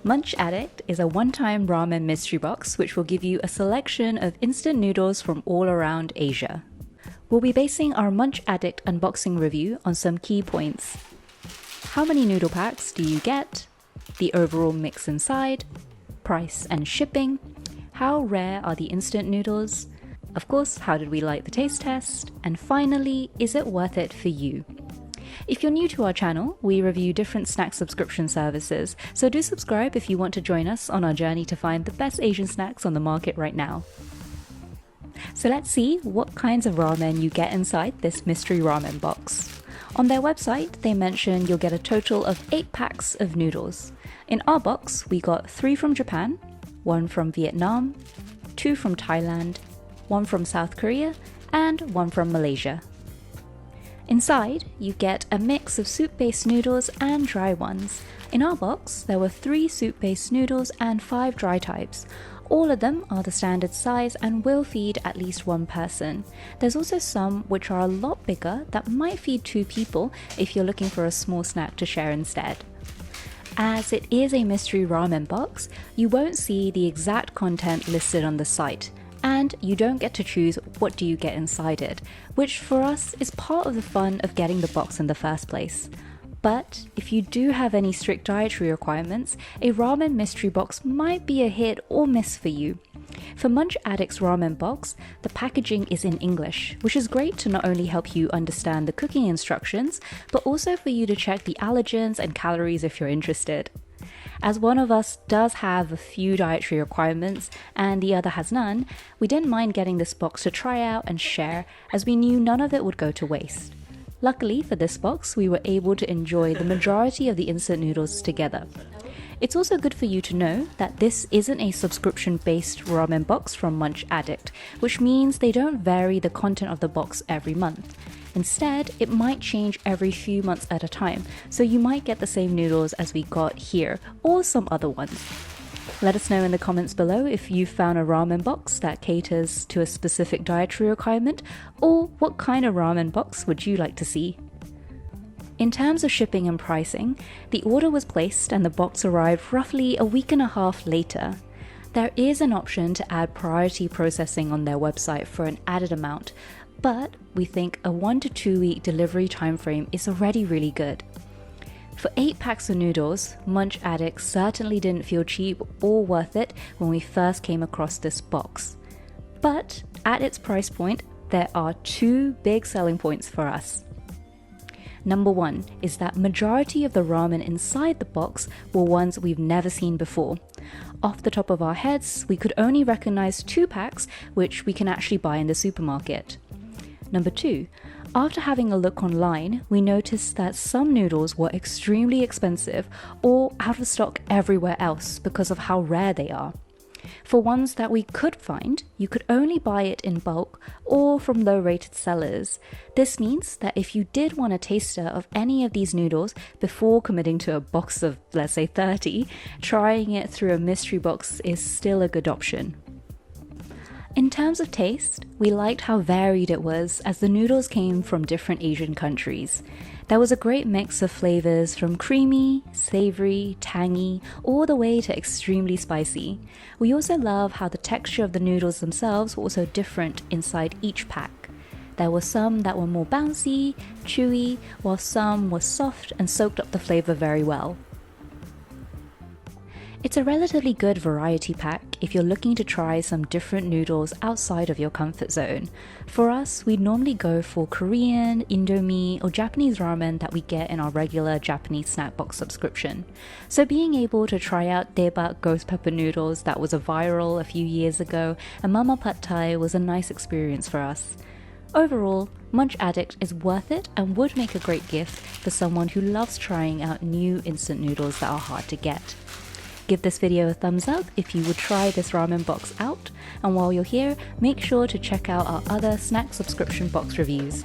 Munch Addict is a one-time ramen mystery box which will give you a selection of instant noodles from all around Asia. We'll be basing our Munch Addict unboxing review on some key points. How many noodle packs do you get? The overall mix inside, price and shipping, how rare are the instant noodles, of course, how did we like the taste test, and finally, is it worth it for you? If you're new to our channel, we review different snack subscription services, so do subscribe if you want to join us on our journey to find the best Asian snacks on the market right now. So let's see what kinds of ramen you get inside this mystery ramen box. On their website, they mention you'll get a total of 8 packs of noodles. In our box, we got 3 from Japan, 1 from Vietnam, 2 from Thailand, 1 from South Korea, and 1 from Malaysia. Inside, you get a mix of soup-based noodles and dry ones. In our box, there were 3 soup-based noodles and 5 dry types. All of them are the standard size and will feed at least 1 person. There's also some which are a lot bigger that might feed 2 people if you're looking for a small snack to share instead. As it is a mystery ramen box, you won't see the exact content listed on the site, and you don't get to choose what do you get inside it, which for us is part of the fun of getting the box in the first place. But if you do have any strict dietary requirements, a ramen mystery box might be a hit or miss for you. For Munch Addict's ramen box, the packaging is in English, which is great to not only help you understand the cooking instructions, but also for you to check the allergens and calories if you're interested. As one of us does have a few dietary requirements and the other has none, we didn't mind getting this box to try out and share, as we knew none of it would go to waste. Luckily for this box, we were able to enjoy the majority of the instant noodles together. It's also good for you to know that this isn't a subscription-based ramen box from Munch Addict, which means they don't vary the content of the box every month. Instead, it might change every few months at a time, so you might get the same noodles as we got here, or some other ones. Let us know in the comments below if you've found a ramen box that caters to a specific dietary requirement, or what kind of ramen box would you like to see? In terms of shipping and pricing, the order was placed and the box arrived roughly a week and a half later. There is an option to add priority processing on their website for an added amount, but we think a 1 to 2 week delivery timeframe is already really good. For 8 packs of noodles, Munch Addict certainly didn't feel cheap or worth it when we first came across this box. But at its price point, there are 2 big selling points for us. Number 1 is that majority of the ramen inside the box were ones we've never seen before. Off the top of our heads, we could only recognize 2 packs which we can actually buy in the supermarket. Number 2, after having a look online, we noticed that some noodles were extremely expensive or out of stock everywhere else because of how rare they are. For ones that we could find, you could only buy it in bulk or from low-rated sellers. This means that if you did want a taster of any of these noodles before committing to a box of, let's say, 30, trying it through a mystery box is still a good option. In terms of taste, we liked how varied it was as the noodles came from different Asian countries. There was a great mix of flavors from creamy, savory, tangy, all the way to extremely spicy. We also love how the texture of the noodles themselves were also different inside each pack. There were some that were more bouncy, chewy, while some were soft and soaked up the flavor very well. It's a relatively good variety pack if you're looking to try some different noodles outside of your comfort zone. For us, we normally go for Korean, Indomie, or Japanese ramen that we get in our regular Japanese snack box subscription. So being able to try out Daebak ghost pepper noodles that was a viral a few years ago and Mama Pad Thai was a nice experience for us. Overall, Munch Addict is worth it and would make a great gift for someone who loves trying out new instant noodles that are hard to get. Give this video a thumbs up if you would try this ramen box out, and while you're here, make sure to check out our other snack subscription box reviews.